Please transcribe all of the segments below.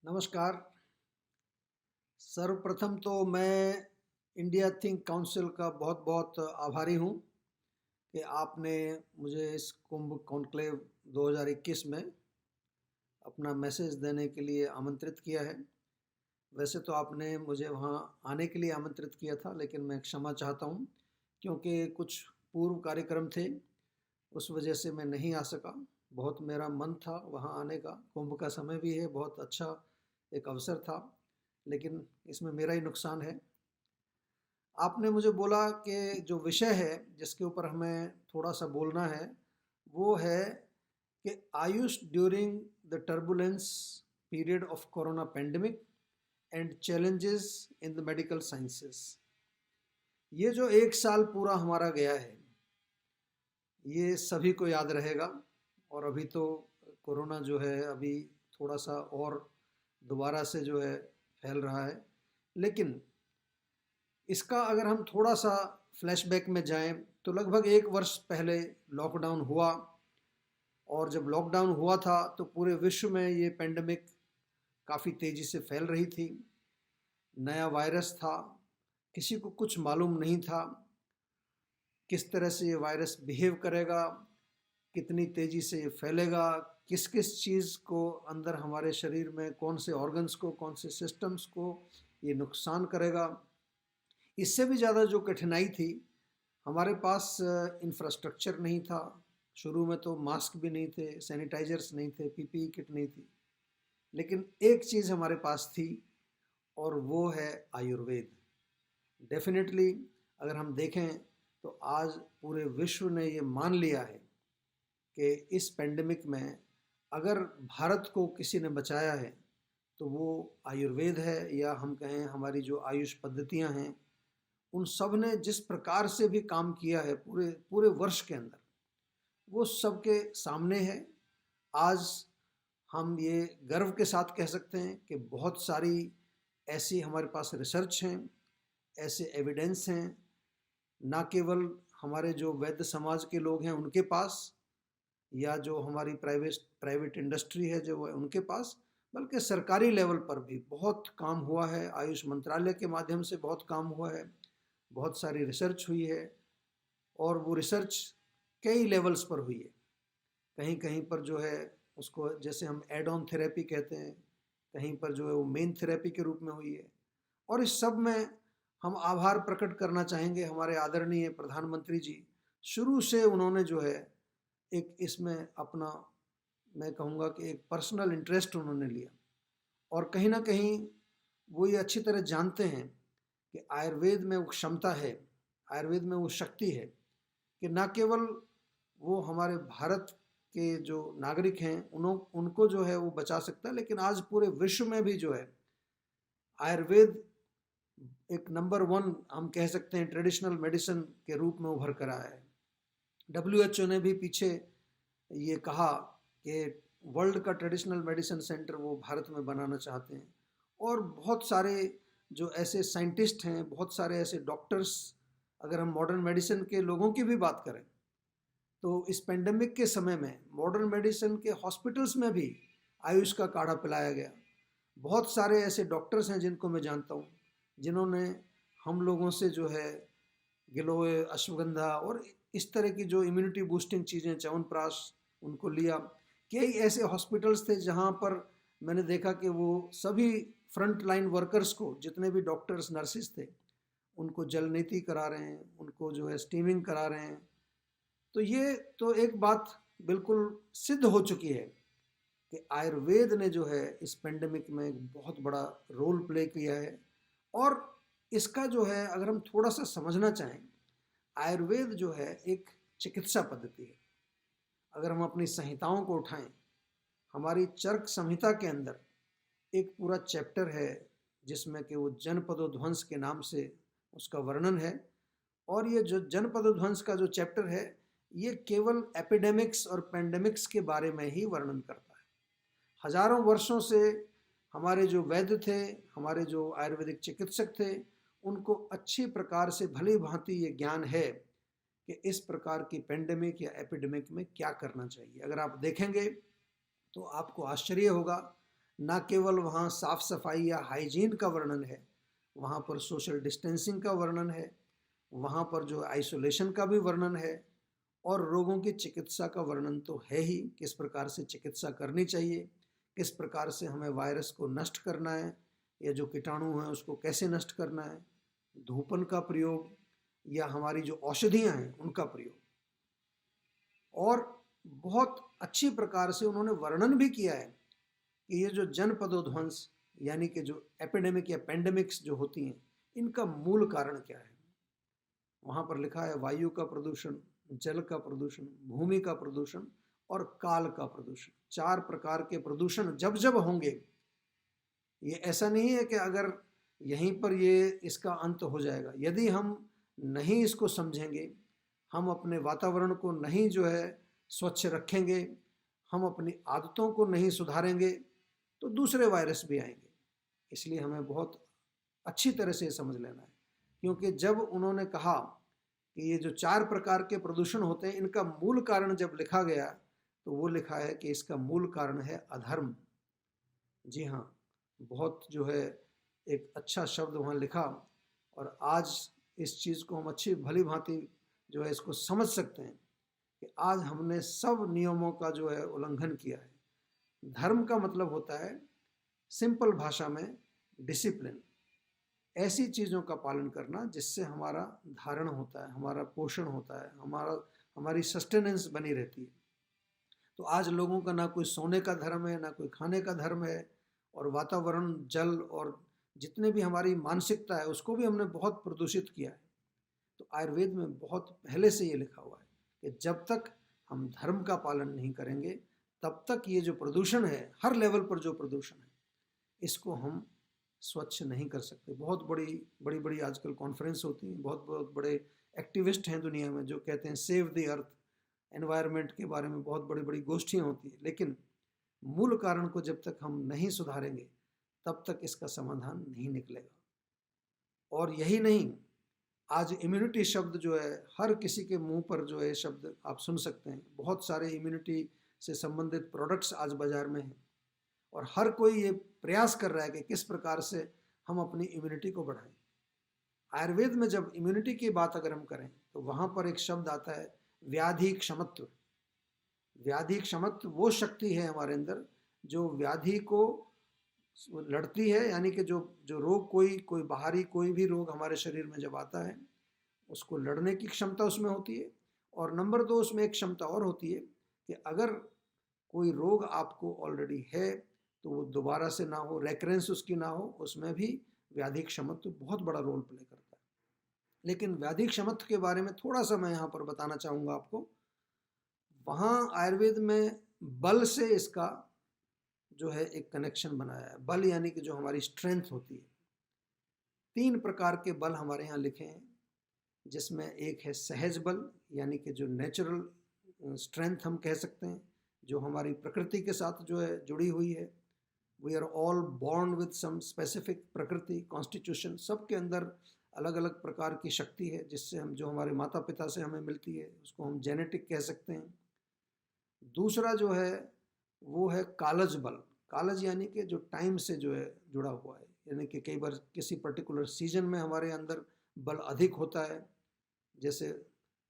नमस्कार। सर्वप्रथम तो मैं इंडिया थिंक काउंसिल का बहुत बहुत आभारी हूँ कि आपने मुझे इस कुंभ कॉन्क्लेव 2021 में अपना मैसेज देने के लिए आमंत्रित किया है। वैसे तो आपने मुझे वहाँ आने के लिए आमंत्रित किया था, लेकिन मैं क्षमा चाहता हूँ क्योंकि कुछ पूर्व कार्यक्रम थे, उस वजह से मैं नहीं आ सका। बहुत मेरा मन था वहाँ आने का, कुंभ का समय भी है, बहुत अच्छा एक अवसर था, लेकिन इसमें मेरा ही नुकसान है। आपने मुझे बोला कि जो विषय है जिसके ऊपर हमें थोड़ा सा बोलना है वो है कि Ayush during the turbulence period of corona pandemic and challenges in the medical sciences. ये जो एक साल पूरा हमारा गया है, ये सभी को याद रहेगा। और अभी तो कोरोना जो है अभी थोड़ा सा और दोबारा से जो है फैल रहा है, लेकिन इसका अगर हम थोड़ा सा फ्लैशबैक में जाएं तो लगभग 1 वर्ष पहले लॉकडाउन हुआ। और जब लॉकडाउन हुआ था तो पूरे विश्व में ये पेंडेमिक काफ़ी तेज़ी से फैल रही थी। नया वायरस था, किसी को कुछ मालूम नहीं था किस तरह से ये वायरस बिहेव करेगा, कितनी तेज़ी से ये फैलेगा, किस किस चीज़ को अंदर हमारे शरीर में, कौन से ऑर्गन्स को, कौन से सिस्टम्स को ये नुकसान करेगा। इससे भी ज़्यादा जो कठिनाई थी, हमारे पास इंफ्रास्ट्रक्चर नहीं था। शुरू में तो मास्क भी नहीं थे, सैनिटाइजर्स नहीं थे, पीपीई किट नहीं थी, लेकिन एक चीज़ हमारे पास थी और वो है आयुर्वेद। डेफिनेटली अगर हम देखें तो आज पूरे विश्व ने ये मान लिया है कि इस पेंडेमिक में अगर भारत को किसी ने बचाया है तो वो आयुर्वेद है, या हम कहें हमारी जो आयुष पद्धतियां हैं, उन सब ने जिस प्रकार से भी काम किया है पूरे पूरे वर्ष के अंदर, वो सबके सामने है। आज हम ये गर्व के साथ कह सकते हैं कि बहुत सारी ऐसी हमारे पास रिसर्च हैं, ऐसे एविडेंस हैं, ना केवल हमारे जो वैद्य समाज के लोग हैं उनके पास, या जो हमारी प्राइवेट प्राइवेट इंडस्ट्री है जो है उनके पास, बल्कि सरकारी लेवल पर भी बहुत काम हुआ है। आयुष मंत्रालय के माध्यम से बहुत काम हुआ है, बहुत सारी रिसर्च हुई है, और वो रिसर्च कई लेवल्स पर हुई है। कहीं कहीं पर जो है उसको जैसे हम एड ऑन थेरेपी कहते हैं, कहीं पर जो है वो मेन थेरेपी के रूप में हुई है। और इस सब में हम आभार प्रकट करना चाहेंगे हमारे आदरणीय प्रधानमंत्री जी। शुरू से उन्होंने जो है एक इसमें अपना, मैं कहूँगा कि एक पर्सनल इंटरेस्ट उन्होंने लिया, और कहीं ना कहीं वो ये अच्छी तरह जानते हैं कि आयुर्वेद में वो क्षमता है, आयुर्वेद में वो शक्ति है कि ना केवल वो हमारे भारत के जो नागरिक हैं उनको जो है वो बचा सकता है, लेकिन आज पूरे विश्व में भी जो है आयुर्वेद एक नंबर 1 हम कह सकते हैं ट्रेडिशनल मेडिसिन के रूप में उभर कर आया है। WHO ने भी पीछे ये कहा कि वर्ल्ड का ट्रेडिशनल मेडिसिन सेंटर वो भारत में बनाना चाहते हैं। और बहुत सारे जो ऐसे साइंटिस्ट हैं, बहुत सारे ऐसे डॉक्टर्स, अगर हम मॉडर्न मेडिसिन के लोगों की भी बात करें तो इस पेंडेमिक के समय में मॉडर्न मेडिसिन के हॉस्पिटल्स में भी आयुष का काढ़ा पिलाया गया। बहुत सारे ऐसे डॉक्टर्स हैं जिनको मैं जानता हूँ, जिन्होंने हम लोगों से जो है गिलोय, अश्वगंधा और इस तरह की जो इम्यूनिटी बूस्टिंग चीज़ें, च्यवनप्राश, उनको लिया। कई ऐसे हॉस्पिटल्स थे जहाँ पर मैंने देखा कि वो सभी फ्रंट लाइन वर्कर्स को, जितने भी डॉक्टर्स नर्सिस थे, उनको जल नीति करा रहे हैं, उनको जो है स्टीमिंग करा रहे हैं। तो ये तो एक बात बिल्कुल सिद्ध हो चुकी है कि आयुर्वेद ने जो है इस पेंडेमिक में एक बहुत बड़ा रोल प्ले किया है। और इसका जो है अगर हम थोड़ा सा समझना चाहें, आयुर्वेद जो है एक चिकित्सा पद्धति है। अगर हम अपनी संहिताओं को उठाएं, हमारी चरक संहिता के अंदर एक पूरा चैप्टर है जिसमें कि वो जनपदोध्वंस के नाम से उसका वर्णन है। और ये जो जनपदोध्वंस का जो चैप्टर है, ये केवल एपिडेमिक्स और पेंडेमिक्स के बारे में ही वर्णन करता है। हजारों वर्षों से हमारे जो वैद्य थे, हमारे जो आयुर्वेदिक चिकित्सक थे, उनको अच्छी प्रकार से भली भांति ये ज्ञान है कि इस प्रकार की पेंडेमिक या एपिडेमिक में क्या करना चाहिए। अगर आप देखेंगे तो आपको आश्चर्य होगा, ना केवल वहाँ साफ सफाई या हाइजीन का वर्णन है, वहाँ पर सोशल डिस्टेंसिंग का वर्णन है, वहाँ पर जो आइसोलेशन का भी वर्णन है, और रोगों की चिकित्सा का वर्णन तो है ही, किस प्रकार से चिकित्सा करनी चाहिए, किस प्रकार से हमें वायरस को नष्ट करना है या जो कीटाणु हैं उसको कैसे नष्ट करना है, धूपन का प्रयोग या हमारी जो औषधियाँ हैं उनका प्रयोग। और बहुत अच्छी प्रकार से उन्होंने वर्णन भी किया है कि ये जो जनपदोध्वंस यानी कि जो एपिडेमिक या पेंडेमिक्स जो होती हैं, इनका मूल कारण क्या है। वहाँ पर लिखा है वायु का प्रदूषण, जल का प्रदूषण, भूमि का प्रदूषण और काल का प्रदूषण। 4 प्रकार के प्रदूषण जब जब होंगे, ये ऐसा नहीं है कि अगर यहीं पर ये इसका अंत हो जाएगा। यदि हम नहीं इसको समझेंगे, हम अपने वातावरण को नहीं जो है स्वच्छ रखेंगे, हम अपनी आदतों को नहीं सुधारेंगे, तो दूसरे वायरस भी आएंगे। इसलिए हमें बहुत अच्छी तरह से समझ लेना है, क्योंकि जब उन्होंने कहा कि ये जो 4 प्रकार के प्रदूषण होते हैं, इनका मूल कारण जब लिखा गया तो वो लिखा है कि इसका मूल कारण है अधर्म। जी हाँ, बहुत जो है एक अच्छा शब्द वहाँ लिखा, और आज इस चीज़ को हम अच्छी भली भांति जो है इसको समझ सकते हैं कि आज हमने सब नियमों का जो है उल्लंघन किया है। धर्म का मतलब होता है सिंपल भाषा में डिसिप्लिन, ऐसी चीज़ों का पालन करना जिससे हमारा धारण होता है, हमारा पोषण होता है, हमारी सस्टेनेंस बनी रहती है। तो आज लोगों का ना कोई सोने का धर्म है, ना कोई खाने का धर्म है, और वातावरण, जल और जितने भी हमारी मानसिकता है उसको भी हमने बहुत प्रदूषित किया है। तो आयुर्वेद में बहुत पहले से ये लिखा हुआ है कि जब तक हम धर्म का पालन नहीं करेंगे, तब तक ये जो प्रदूषण है, हर लेवल पर जो प्रदूषण है, इसको हम स्वच्छ नहीं कर सकते। बहुत बड़ी बड़ी आजकल कॉन्फ्रेंस होती हैं, बहुत बहुत बड़े एक्टिविस्ट हैं दुनिया में जो कहते हैं सेव द अर्थ, एनवायरनमेंट के बारे में बहुत बड़ी बड़ी गोष्ठियाँ होती हैं, लेकिन मूल कारण को जब तक हम नहीं सुधारेंगे तब तक इसका समाधान नहीं निकलेगा। और यही नहीं, आज इम्यूनिटी शब्द जो है हर किसी के मुंह पर जो है शब्द आप सुन सकते हैं। बहुत सारे इम्यूनिटी से संबंधित प्रोडक्ट्स आज बाजार में हैं, और हर कोई ये प्रयास कर रहा है कि किस प्रकार से हम अपनी इम्यूनिटी को बढ़ाएं। आयुर्वेद में जब इम्यूनिटी की बात अगर हम करें तो वहाँ पर एक शब्द आता है व्याधि क्षमत्व। व्याधि क्षमत्व वो शक्ति है हमारे अंदर जो व्याधि को लड़ती है, यानी कि जो जो रोग कोई बाहरी कोई भी रोग हमारे शरीर में जब आता है उसको लड़ने की क्षमता उसमें होती है। और नंबर 2, उसमें एक क्षमता और होती है कि अगर कोई रोग आपको ऑलरेडी है तो वो दोबारा से ना हो, रेकरेंस उसकी ना हो, उसमें भी व्याधि क्षमत्व बहुत बड़ा रोल प्ले करता है। लेकिन व्याधि क्षमत्व के बारे में थोड़ा सा मैं यहाँ पर बताना चाहूँगा आपको। वहाँ आयुर्वेद में बल से इसका जो है एक कनेक्शन बनाया है। बल यानी कि जो हमारी स्ट्रेंथ होती है। 3 प्रकार के बल हमारे यहाँ लिखे हैं, जिसमें एक है सहज बल, यानी कि जो नेचुरल स्ट्रेंथ हम कह सकते हैं, जो हमारी प्रकृति के साथ जो है जुड़ी हुई है। We are all born with some specific प्रकृति कॉन्स्टिट्यूशन, सबके अंदर अलग अलग प्रकार की शक्ति है जिससे हम, जो हमारे माता पिता से हमें मिलती है, उसको हम जेनेटिक कह सकते हैं। दूसरा जो है वो है कालज बल। कालज यानी कि जो टाइम से जो है जुड़ा हुआ है, यानी कि कई बार किसी पर्टिकुलर सीजन में हमारे अंदर बल अधिक होता है, जैसे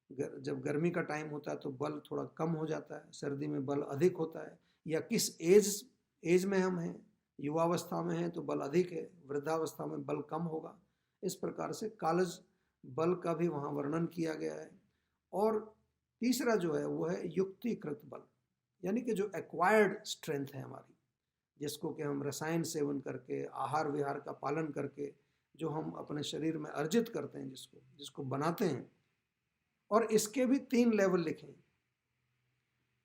जब गर्मी का टाइम होता है तो बल थोड़ा कम हो जाता है, सर्दी में बल अधिक होता है, या किस एज में हम हैं, युवावस्था में हैं तो बल अधिक है, वृद्धावस्था में बल कम होगा। इस प्रकार से कालज बल का भी वहाँ वर्णन किया गया है। और तीसरा जो है वो है युक्तिकृत बल, यानी कि जो एक्वायर्ड स्ट्रेंथ है हमारी, जिसको कि हम रसायन सेवन करके, आहार विहार का पालन करके जो हम अपने शरीर में अर्जित करते हैं, जिसको बनाते हैं। और इसके भी 3 लेवल लिखे हैं।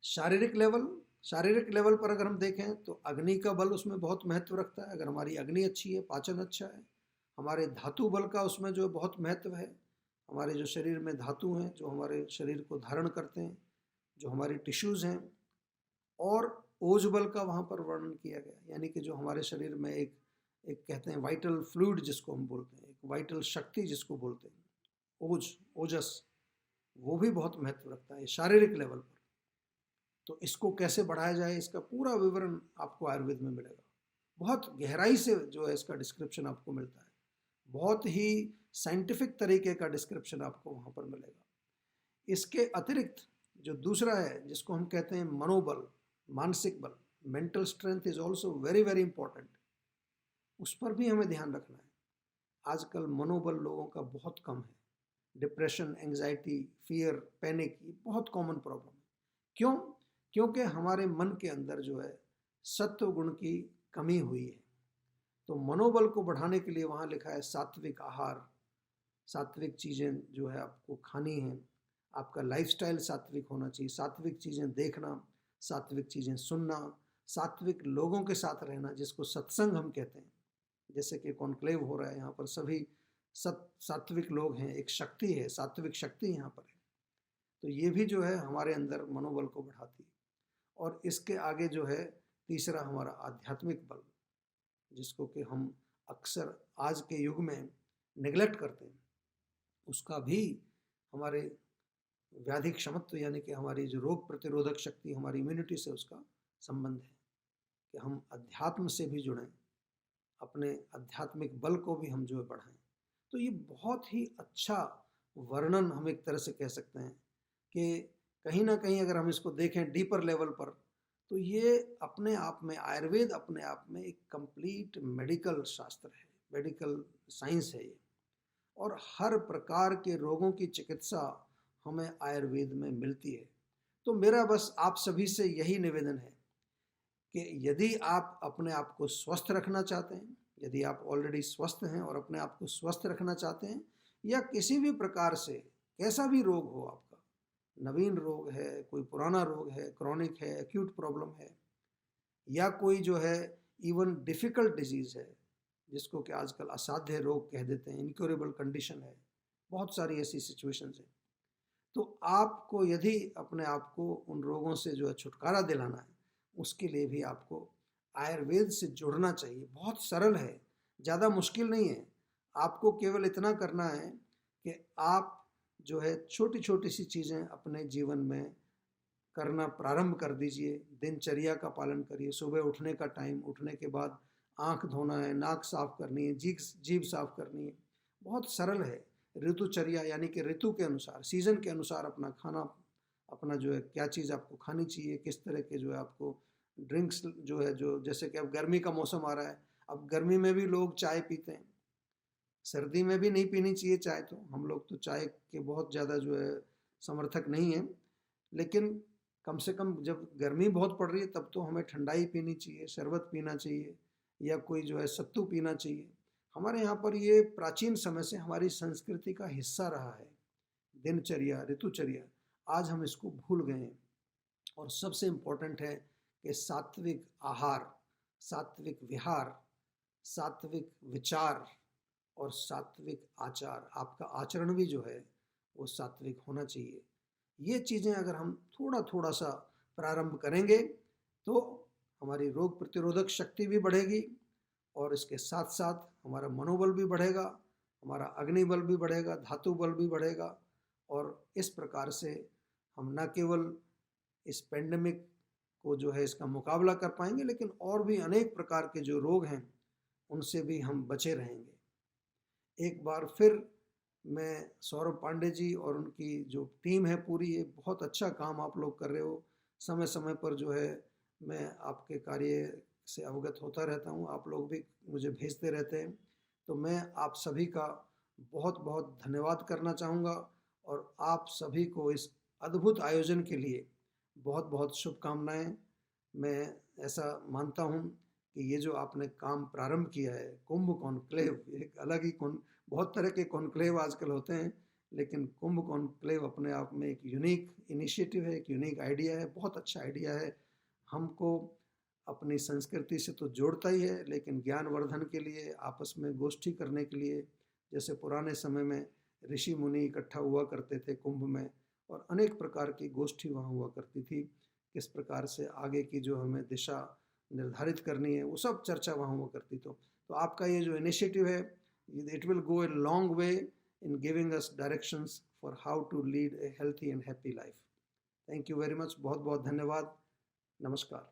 शारीरिक लेवल पर अगर हम देखें तो अग्नि का बल उसमें बहुत महत्व रखता है। अगर हमारी अग्नि अच्छी है, पाचन अच्छा है, हमारे धातु बल का उसमें जो बहुत महत्व है। हमारे जो शरीर में धातु हैं जो हमारे शरीर को धारण करते हैं, जो हमारी टिश्यूज़ हैं। और ओज बल का वहाँ पर वर्णन किया गया, यानी कि जो हमारे शरीर में एक कहते हैं वाइटल फ्लूइड जिसको हम बोलते हैं, एक वाइटल शक्ति जिसको बोलते हैं, ओजस, वो भी बहुत महत्व रखता है शारीरिक लेवल पर। तो इसको कैसे बढ़ाया जाए, इसका पूरा विवरण आपको आयुर्वेद में मिलेगा। बहुत गहराई से जो है इसका डिस्क्रिप्शन आपको मिलता है, बहुत ही साइंटिफिक तरीके का डिस्क्रिप्शन आपको वहाँ पर मिलेगा। इसके अतिरिक्त जो दूसरा है जिसको हम कहते हैं मनोबल, मानसिक बल, mental strength is also very very important, उस पर भी हमें ध्यान रखना है। आजकल मनोबल लोगों का बहुत कम है, डिप्रेशन, एंजाइटी, फियर, पैनिक, ये बहुत कॉमन प्रॉब्लम है। क्यों? क्योंकि हमारे मन के अंदर जो है सत्व गुण की कमी हुई है। तो मनोबल को बढ़ाने के लिए वहाँ लिखा है सात्विक आहार, सात्विक चीज़ें जो है आपको खानी है, आपका लाइफस्टाइल सात्विक होना चाहिए, सात्विक चीज़ें देखना, सात्विक चीज़ें सुनना, सात्विक लोगों के साथ रहना जिसको सत्संग हम कहते हैं। जैसे कि कॉन्क्लेव हो रहा है यहाँ पर, सभी सात्विक लोग हैं, एक शक्ति है, सात्विक शक्ति यहाँ पर है। तो ये भी जो है हमारे अंदर मनोबल को बढ़ाती है। और इसके आगे जो है तीसरा हमारा आध्यात्मिक बल, जिसको कि हम अक्सर आज के युग में नेग्लेक्ट करते हैं, उसका भी हमारे व्याधि क्षमत्व यानी कि हमारी जो रोग प्रतिरोधक शक्ति, हमारी इम्यूनिटी से उसका संबंध है कि हम अध्यात्म से भी जुड़ें, अपने आध्यात्मिक बल को भी हम जो है बढ़ाएं। तो ये बहुत ही अच्छा वर्णन हम एक तरह से कह सकते हैं कि कहीं ना कहीं अगर हम इसको देखें डीपर लेवल पर, तो ये अपने आप में, आयुर्वेद अपने आप में एक कंप्लीट मेडिकल शास्त्र है, मेडिकल साइंस है ये। और हर प्रकार के रोगों की चिकित्सा हमें आयुर्वेद में मिलती है। तो मेरा बस आप सभी से यही निवेदन है कि यदि आप अपने आप को स्वस्थ रखना चाहते हैं, यदि आप ऑलरेडी स्वस्थ हैं और अपने आप को स्वस्थ रखना चाहते हैं, या किसी भी प्रकार से कैसा भी रोग हो, आपका नवीन रोग है, कोई पुराना रोग है, क्रॉनिक है, एक्यूट प्रॉब्लम है, या कोई जो है इवन डिफ़िकल्ट डिजीज़ है जिसको कि आजकल असाध्य रोग कह देते हैं, इनक्योरेबल कंडीशन है, बहुत सारी ऐसी सिचुएशंस हैं। तो आपको यदि अपने आप को उन रोगों से जो है छुटकारा दिलाना है, उसके लिए भी आपको आयुर्वेद से जुड़ना चाहिए। बहुत सरल है, ज़्यादा मुश्किल नहीं है। आपको केवल इतना करना है कि आप जो है छोटी छोटी सी चीज़ें अपने जीवन में करना प्रारंभ कर दीजिए। दिनचर्या का पालन करिए, सुबह उठने का टाइम, उठने के बाद आँख धोना है, नाक साफ करनी है, जीभ साफ करनी है, बहुत सरल है। ऋतुचर्या यानी कि ऋतु के अनुसार, सीज़न के अनुसार अपना खाना, अपना जो है क्या चीज़ आपको खानी चाहिए, किस तरह के जो है आपको ड्रिंक्स जो है, जो जैसे कि अब गर्मी का मौसम आ रहा है, अब गर्मी में भी लोग चाय पीते हैं, सर्दी में भी नहीं पीनी चाहिए चाय। तो हम लोग तो चाय के बहुत ज़्यादा जो है समर्थक नहीं हैं, लेकिन कम से कम जब गर्मी बहुत पड़ रही है तब तो हमें ठंडाई पीनी चाहिए, शरबत पीना चाहिए, या कोई जो है सत्तू पीना चाहिए। हमारे यहाँ पर ये प्राचीन समय से हमारी संस्कृति का हिस्सा रहा है, दिनचर्या, ऋतुचर्या। आज हम इसको भूल गए हैं। और सबसे इम्पोर्टेंट है कि सात्विक आहार, सात्विक विहार, सात्विक विचार और सात्विक आचार, आपका आचरण भी जो है वो सात्विक होना चाहिए। ये चीज़ें अगर हम थोड़ा थोड़ा सा प्रारंभ करेंगे तो हमारी रोग प्रतिरोधक शक्ति भी बढ़ेगी, और इसके साथ साथ हमारा मनोबल भी बढ़ेगा, हमारा अग्निबल भी बढ़ेगा, धातु बल भी बढ़ेगा। और इस प्रकार से हम न केवल इस पेंडेमिक को जो है इसका मुकाबला कर पाएंगे, लेकिन और भी अनेक प्रकार के जो रोग हैं उनसे भी हम बचे रहेंगे। एक बार फिर मैं सौरभ पांडे जी और उनकी जो टीम है पूरी, ये बहुत अच्छा काम आप लोग कर रहे हो। समय समय पर जो है मैं आपके कार्य से अवगत होता रहता हूँ, आप लोग भी मुझे भेजते रहते हैं। तो मैं आप सभी का बहुत बहुत धन्यवाद करना चाहूँगा, और आप सभी को इस अद्भुत आयोजन के लिए बहुत बहुत शुभकामनाएं। मैं ऐसा मानता हूँ कि ये जो आपने काम प्रारंभ किया है, कुंभ कॉन्क्लेव, एक अलग ही बहुत तरह के कॉन्क्लेव आजकल होते हैं, लेकिन कुंभ कॉन्क्लेव अपने आप में एक यूनिक इनिशिएटिव है, एक यूनिक आइडिया है, बहुत अच्छा आइडिया है। हमको अपनी संस्कृति से तो जोड़ता ही है, लेकिन ज्ञानवर्धन के लिए, आपस में गोष्ठी करने के लिए, जैसे पुराने समय में ऋषि मुनि इकट्ठा हुआ करते थे कुंभ में, और अनेक प्रकार की गोष्ठी वहाँ हुआ करती थी। किस प्रकार से आगे की जो हमें दिशा निर्धारित करनी है, वो सब चर्चा वहाँ हुआ करती। तो आपका ये जो इनिशिएटिव है, it will go a long way in giving us directions for how to lead a healthy and happy life. Thank you very much. बहुत बहुत धन्यवाद। नमस्कार।